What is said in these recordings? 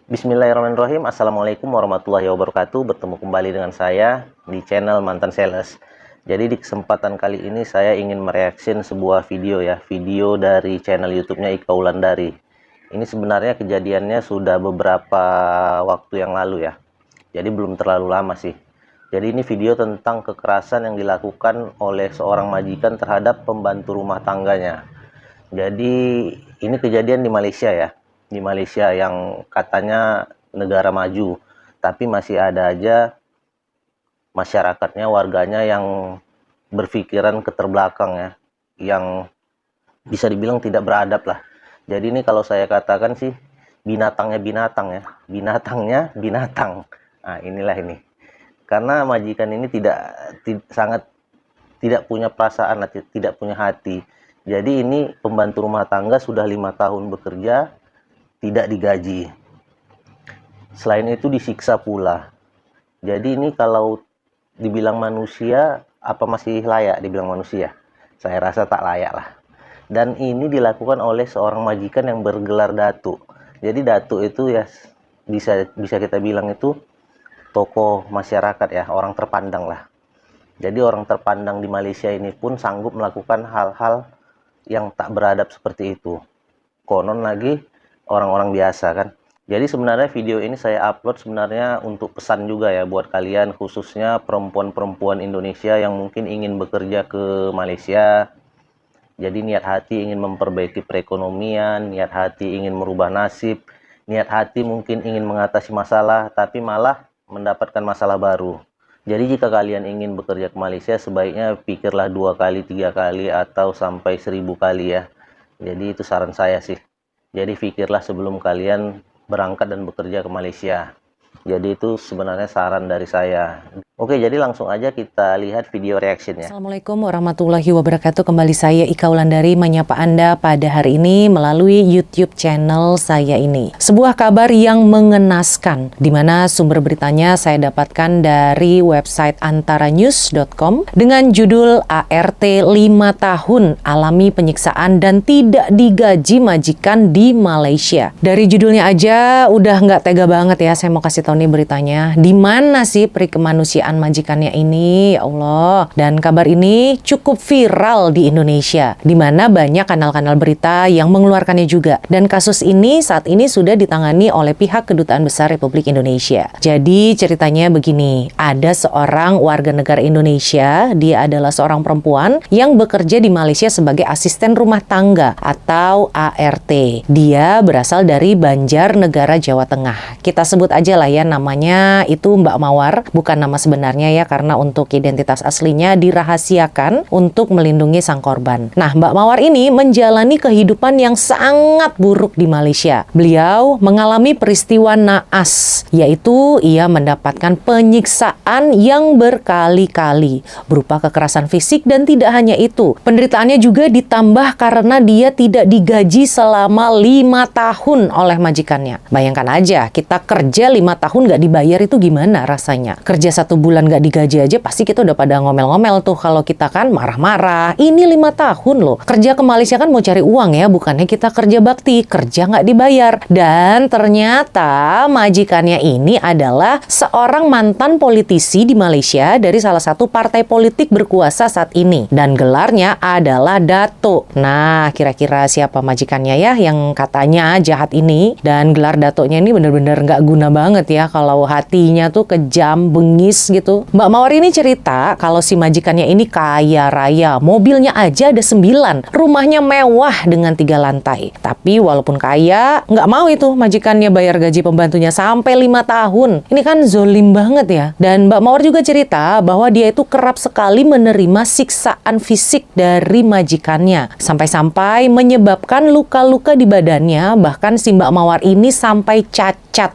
Bismillahirrahmanirrahim. Assalamualaikum warahmatullahi wabarakatuh. Bertemu kembali dengan saya di channel Mantan Sales. Jadi di kesempatan kali ini saya ingin mereaction sebuah video ya, video dari channel YouTube-nya Ika Wulandari. Ini sebenarnya kejadiannya sudah beberapa waktu yang lalu ya. Jadi belum terlalu lama sih. Jadi ini video tentang kekerasan yang dilakukan oleh seorang majikan terhadap pembantu rumah tangganya. Jadi ini kejadian di Malaysia ya. Di Malaysia yang katanya negara maju, tapi masih ada aja masyarakatnya, warganya yang berpikiran keterbelakang ya, yang bisa dibilang tidak beradab lah. Jadi ini kalau saya katakan sih binatangnya binatang ya, binatangnya binatang. Nah inilah ini, karena majikan ini sangat tidak punya perasaan, tidak punya hati. Jadi ini pembantu rumah tangga sudah 5 tahun bekerja, tidak digaji. Selain itu disiksa pula. Jadi ini kalau dibilang manusia, apa masih layak dibilang manusia? Saya rasa tak layak lah. Dan ini dilakukan oleh seorang majikan yang bergelar datuk. Jadi datuk itu ya bisa kita bilang itu tokoh masyarakat ya, orang terpandang lah. Jadi orang terpandang di Malaysia ini pun sanggup melakukan hal-hal yang tak beradab seperti itu. Konon lagi orang-orang biasa kan. Jadi sebenarnya video ini saya upload sebenarnya untuk pesan juga ya buat kalian, khususnya perempuan-perempuan Indonesia yang mungkin ingin bekerja ke Malaysia. Jadi niat hati ingin memperbaiki perekonomian, niat hati ingin merubah nasib, niat hati mungkin ingin mengatasi masalah, tapi malah mendapatkan masalah baru. Jadi jika kalian ingin bekerja ke Malaysia, sebaiknya pikirlah 2 kali, 3 kali, atau sampai 1000 kali ya. Jadi itu saran saya sih. Jadi pikirlah sebelum kalian berangkat dan bekerja ke Malaysia. Jadi itu sebenarnya saran dari saya. Oke, jadi langsung aja kita lihat video reactionnya. Assalamualaikum warahmatullahi wabarakatuh. Kembali saya Ika Wulandari menyapa Anda pada hari ini melalui YouTube channel saya ini. Sebuah kabar yang mengenaskan, di mana sumber beritanya saya dapatkan dari website antaranews.com dengan judul ART 5 tahun alami penyiksaan dan tidak digaji majikan di Malaysia. Dari judulnya aja udah nggak tega banget ya. Saya mau kasih tahu nih beritanya. Di mana sih peri kemanusiaan majikannya ini, ya Allah. Dan kabar ini cukup viral di Indonesia, di mana banyak kanal-kanal berita yang mengeluarkannya juga. Dan kasus ini saat ini sudah ditangani oleh pihak Kedutaan Besar Republik Indonesia. Jadi ceritanya begini, ada seorang warga negara Indonesia, dia adalah seorang perempuan yang bekerja di Malaysia sebagai asisten rumah tangga atau ART. Dia berasal dari Banjarnegara, Jawa Tengah. Kita sebut aja lah ya namanya itu Mbak Mawar, bukan nama sebenarnya ya, karena untuk identitas aslinya dirahasiakan untuk melindungi sang korban. Nah, Mbak Mawar ini menjalani kehidupan yang sangat buruk di Malaysia. Beliau mengalami peristiwa naas, yaitu ia mendapatkan penyiksaan yang berkali-kali berupa kekerasan fisik, dan tidak hanya itu, penderitaannya juga ditambah karena dia tidak digaji selama 5 tahun oleh majikannya. Bayangkan aja, kita kerja 5 tahun nggak dibayar, itu gimana rasanya? Kerja 1 bulan nggak digaji aja pasti kita udah pada ngomel-ngomel tuh, kalau kita kan marah-marah. Ini 5 tahun loh. Kerja ke Malaysia kan mau cari uang ya, bukannya kita kerja bakti, kerja nggak dibayar. Dan ternyata majikannya ini adalah seorang mantan politisi di Malaysia dari salah satu partai politik berkuasa saat ini. Dan gelarnya adalah Datuk. Nah, kira-kira siapa majikannya ya yang katanya jahat ini? Dan gelar Datuknya ini bener-bener nggak guna banget ya, kalau hatinya tuh kejam, bengis gitu. Mbak Mawar ini cerita kalau si majikannya ini kaya raya, mobilnya aja ada 9, rumahnya mewah dengan 3 lantai. Tapi walaupun kaya, nggak mau itu majikannya bayar gaji pembantunya sampai 5 tahun. Ini kan zolim banget ya. Dan Mbak Mawar juga cerita bahwa dia itu kerap sekali menerima siksaan fisik dari majikannya, sampai-sampai menyebabkan luka-luka di badannya. Bahkan si Mbak Mawar ini sampai cacat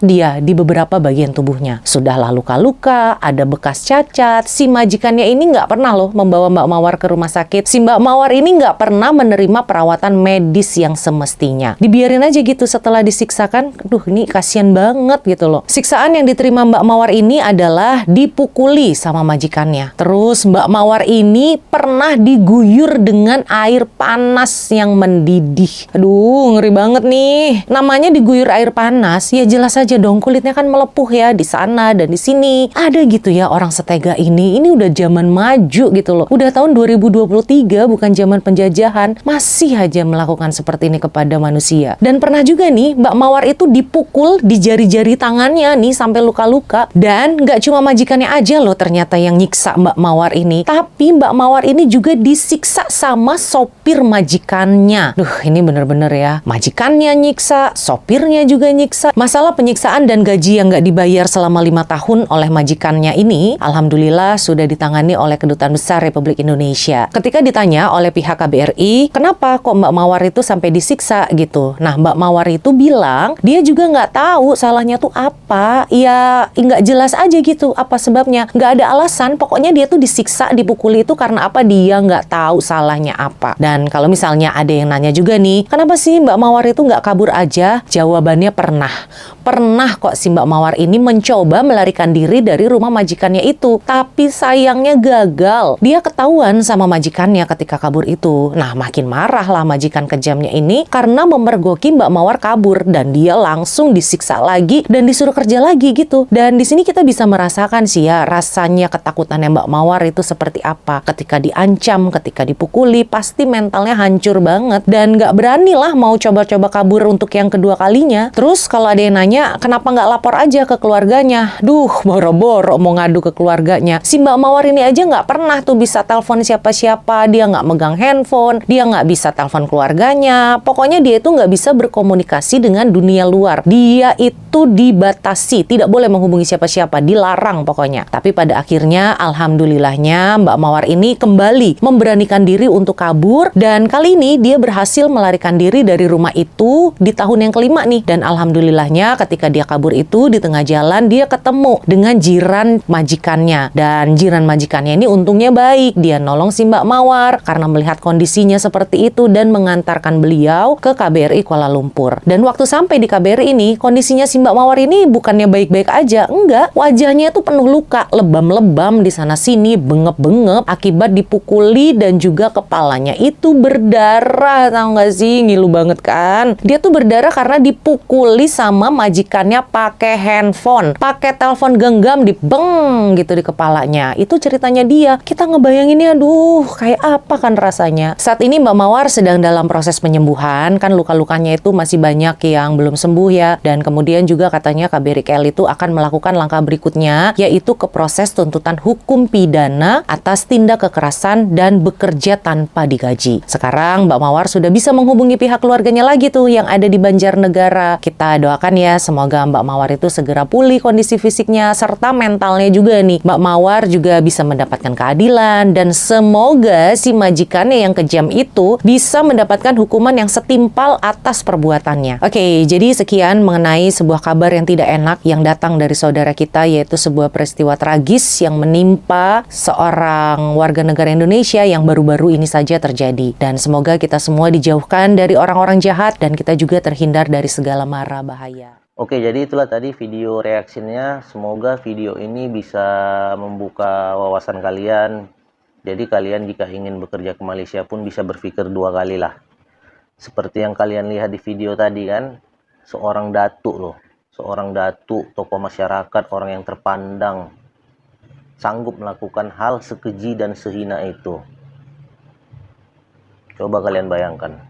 dia di beberapa bagian tubuhnya. Sudahlah luka-luka, ada bekas cacat. Si majikannya ini nggak pernah loh membawa Mbak Mawar ke rumah sakit. Si Mbak Mawar ini nggak pernah menerima perawatan medis yang semestinya. Dibiarin aja gitu setelah disiksakan. Duh, ini kasihan banget gitu loh. Siksaan yang diterima Mbak Mawar ini adalah dipukuli sama majikannya. Terus Mbak Mawar ini pernah diguyur dengan air panas yang mendidih. Aduh, ngeri banget nih. Namanya diguyur air panas Mas? Ya jelas aja dong, kulitnya kan melepuh ya di sana dan di sini. Ada gitu ya orang setega ini. Ini udah zaman maju gitu loh. Udah tahun 2023, bukan zaman penjajahan. Masih aja melakukan seperti ini kepada manusia. Dan pernah juga nih, Mbak Mawar itu dipukul di jari-jari tangannya nih sampai luka-luka. Dan nggak cuma majikannya aja loh ternyata yang nyiksa Mbak Mawar ini. Tapi Mbak Mawar ini juga disiksa sama sopir majikannya. Duh, ini bener-bener ya. Majikannya nyiksa, sopirnya juga nyiksa. Masalah penyiksaan dan gaji yang nggak dibayar selama 5 tahun oleh majikannya ini, alhamdulillah sudah ditangani oleh Kedutaan Besar Republik Indonesia. Ketika ditanya oleh pihak KBRI, kenapa kok Mbak Mawar itu sampai disiksa gitu? Nah, Mbak Mawar itu bilang, dia juga nggak tahu salahnya tuh apa. Ya, nggak jelas aja gitu apa sebabnya. Nggak ada alasan, pokoknya dia tuh disiksa, dipukuli itu karena apa? Dia nggak tahu salahnya apa. Dan kalau misalnya ada yang nanya juga nih, kenapa sih Mbak Mawar itu nggak kabur aja? Jawabannya pernah. Pernah kok si Mbak Mawar ini mencoba melarikan diri dari rumah majikannya itu. Tapi sayangnya gagal. Dia ketahuan sama majikannya ketika kabur itu. Nah, makin marah lah majikan kejamnya ini karena memergoki Mbak Mawar kabur. Dan dia langsung disiksa lagi dan disuruh kerja lagi gitu. Dan di sini kita bisa merasakan sih ya, rasanya ketakutannya Mbak Mawar itu seperti apa. Ketika diancam, ketika dipukuli, pasti mentalnya hancur banget. Dan nggak berani lah mau coba-coba kabur untuk yang kedua kalinya. Terus kalau ada yang nanya, kenapa nggak lapor aja ke keluarganya? Duh, boro-boro mau ngadu ke keluarganya. Si Mbak Mawar ini aja nggak pernah tuh bisa telepon siapa-siapa. Dia nggak megang handphone, dia nggak bisa telepon keluarganya. Pokoknya dia itu nggak bisa berkomunikasi dengan dunia luar. Dia itu dibatasi, tidak boleh menghubungi siapa-siapa, dilarang pokoknya. Tapi pada akhirnya, alhamdulillahnya Mbak Mawar ini kembali memberanikan diri untuk kabur. Dan kali ini dia berhasil melarikan diri dari rumah itu di tahun yang kelima nih. Dan alhamdulillahnya ketika dia kabur itu di tengah jalan dia ketemu dengan jiran majikannya. Dan jiran majikannya ini untungnya baik. Dia nolong si Mbak Mawar karena melihat kondisinya seperti itu dan mengantarkan beliau ke KBRI Kuala Lumpur. Dan waktu sampai di KBRI ini, kondisinya si Mbak Mawar ini bukannya baik-baik aja. Enggak, wajahnya itu penuh luka, lebam-lebam di sana-sini, bengep-bengep akibat dipukuli dan juga kepalanya itu berdarah. Tahu nggak sih? Ngilu banget kan? Dia tuh berdarah karena dipukuli sama majikannya pakai handphone, pakai telepon genggam, dibeng gitu di kepalanya. Itu ceritanya dia. Kita ngebayanginnya, aduh, kayak apa kan rasanya. Saat ini Mbak Mawar sedang dalam proses penyembuhan, kan luka-lukanya itu masih banyak yang belum sembuh ya. Dan kemudian juga katanya KBRI KL itu akan melakukan langkah berikutnya, yaitu ke proses tuntutan hukum pidana atas tindak kekerasan dan bekerja tanpa digaji. Sekarang Mbak Mawar sudah bisa menghubungi pihak keluarganya lagi tuh yang ada di Banjarnegara. Kita doakan ya, semoga Mbak Mawar itu segera pulih kondisi fisiknya serta mentalnya juga nih. Mbak Mawar juga bisa mendapatkan keadilan dan semoga si majikannya yang kejam itu bisa mendapatkan hukuman yang setimpal atas perbuatannya. Oke, jadi sekian mengenai sebuah kabar yang tidak enak yang datang dari saudara kita, yaitu sebuah peristiwa tragis yang menimpa seorang warga negara Indonesia yang baru-baru ini saja terjadi. Dan semoga kita semua dijauhkan dari orang-orang jahat dan kita juga terhindar dari segala mara bahaya. Oke, jadi itulah tadi video reaksinya. Semoga video ini bisa membuka wawasan kalian. Jadi kalian jika ingin bekerja ke Malaysia pun bisa berpikir dua kali lah. Seperti yang kalian lihat di video tadi kan, seorang datuk loh. Seorang datuk, tokoh masyarakat, orang yang terpandang, sanggup melakukan hal sekeji dan sehina itu. Coba kalian bayangkan.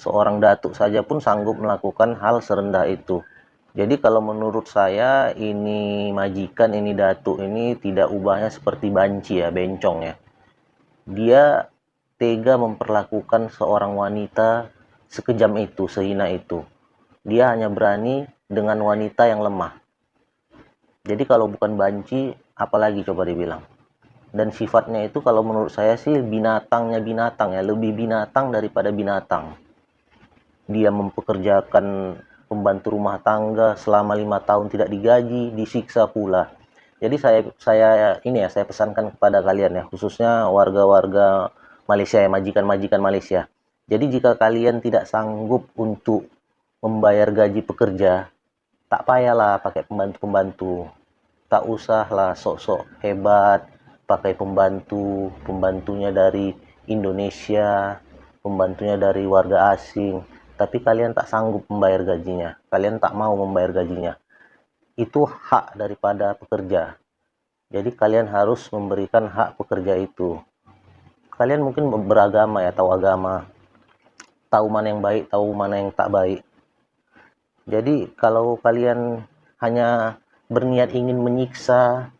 Seorang datuk saja pun sanggup melakukan hal serendah itu. Jadi kalau menurut saya ini majikan, ini datuk ini tidak ubahnya seperti banci ya, bencong ya. Dia tega memperlakukan seorang wanita sekejam itu, sehina itu. Dia hanya berani dengan wanita yang lemah. Jadi kalau bukan banci, apalagi coba dibilang. Dan sifatnya itu kalau menurut saya sih binatangnya binatang ya, lebih binatang daripada binatang. Dia mempekerjakan pembantu rumah tangga selama 5 tahun tidak digaji, disiksa pula. Jadi saya pesankan kepada kalian ya, khususnya warga-warga Malaysia ya, majikan-majikan Malaysia. Jadi jika kalian tidak sanggup untuk membayar gaji pekerja, tak payahlah pakai pembantu-pembantu. Tak usahlah sok-sok hebat pakai pembantunya dari Indonesia, pembantunya dari warga asing. tapi kalian tak sanggup membayar gajinya, kalian tak mau membayar gajinya. Itu hak daripada pekerja. Jadi kalian harus memberikan hak pekerja itu. Kalian mungkin beragama ya, tahu agama, tahu mana yang baik, tahu mana yang tak baik. Jadi kalau kalian hanya berniat ingin menyiksa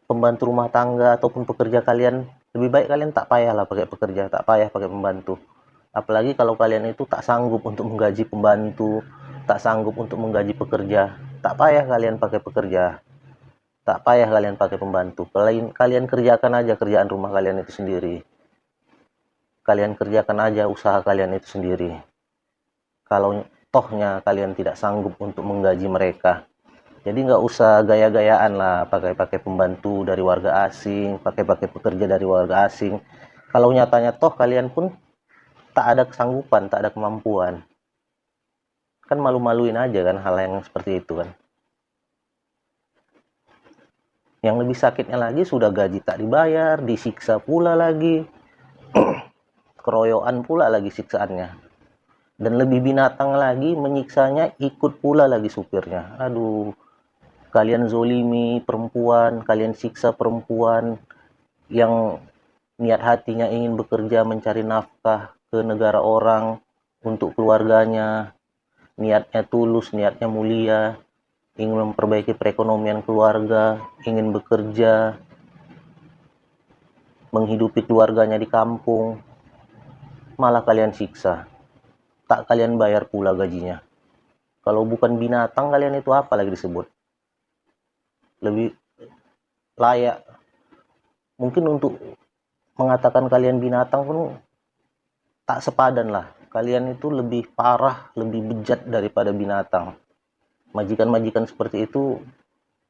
pembantu rumah tangga ataupun pekerja kalian, lebih baik kalian tak payahlah pakai pekerja, tak payah pakai pembantu. Apalagi kalau kalian itu tak sanggup untuk menggaji pembantu, tak sanggup untuk menggaji pekerja, tak payah kalian pakai pekerja, tak payah kalian pakai pembantu. Kalian kerjakan aja kerjaan rumah kalian itu sendiri. Kalian kerjakan aja usaha kalian itu sendiri. Kalau tohnya kalian tidak sanggup untuk menggaji mereka, jadi nggak usah gaya-gayaan lah pakai pembantu dari warga asing, pakai pekerja dari warga asing. Kalau nyatanya toh kalian pun tak ada kesanggupan, tak ada kemampuan, kan malu-maluin aja kan hal yang seperti itu kan. Yang lebih sakitnya lagi, sudah gaji tak dibayar, disiksa pula lagi, keroyokan pula lagi siksaannya. Dan lebih binatang lagi, menyiksanya ikut pula lagi supirnya. Aduh, kalian zolimi perempuan, kalian siksa perempuan yang niat hatinya ingin bekerja mencari nafkah ke negara orang untuk keluarganya, niatnya tulus, niatnya mulia, ingin memperbaiki perekonomian keluarga, ingin bekerja, menghidupi keluarganya di kampung, malah kalian siksa, tak kalian bayar pula gajinya. Kalau bukan binatang, kalian itu apa lagi disebut? Lebih layak mungkin untuk mengatakan kalian binatang pun tak sepadan lah. Kalian itu lebih parah, lebih bejat daripada binatang. Majikan-majikan seperti itu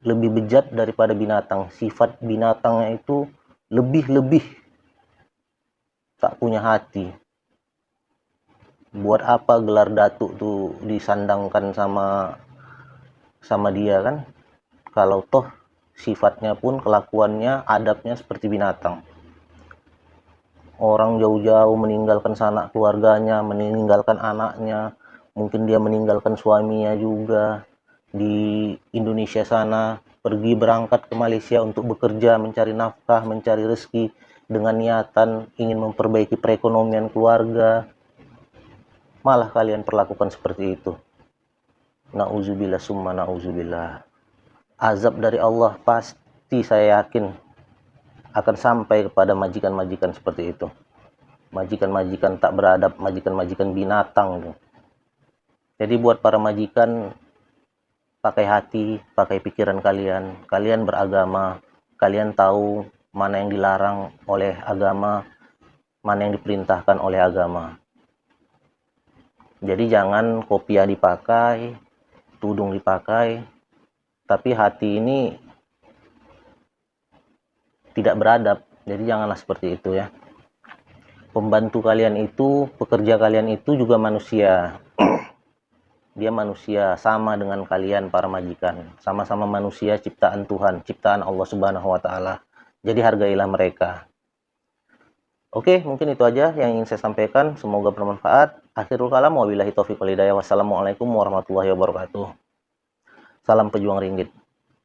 lebih bejat daripada binatang. Sifat binatangnya itu lebih-lebih tak punya hati. Buat apa gelar datuk tuh disandangkan sama dia kan? Kalau toh sifatnya pun, kelakuannya, adabnya seperti binatang. Orang jauh-jauh meninggalkan sanak keluarganya, meninggalkan anaknya, mungkin dia meninggalkan suaminya juga di Indonesia sana, pergi berangkat ke Malaysia untuk bekerja, mencari nafkah, mencari rezeki dengan niatan ingin memperbaiki perekonomian keluarga. Malah kalian perlakukan seperti itu. Nauzubillah summa nauzubillah. Azab dari Allah pasti, saya yakin, akan sampai kepada majikan-majikan seperti itu. Majikan-majikan tak beradab, majikan-majikan binatang. Jadi buat para majikan, pakai hati, pakai pikiran kalian. Kalian beragama, kalian tahu mana yang dilarang oleh agama, mana yang diperintahkan oleh agama. Jadi jangan kopiah dipakai, tudung dipakai, tapi hati ini tidak beradab. Jadi janganlah seperti itu ya. Pembantu kalian itu, pekerja kalian itu juga manusia. Dia manusia sama dengan kalian para majikan. Sama-sama manusia ciptaan Tuhan, ciptaan Allah Subhanahu wa taala. Jadi hargailah mereka. Oke, mungkin itu aja yang ingin saya sampaikan. Semoga bermanfaat. Akhirul kalam, wabillahi taufiq wal hidayah. Wassalamualaikum warahmatullahi wabarakatuh. Salam pejuang ringgit.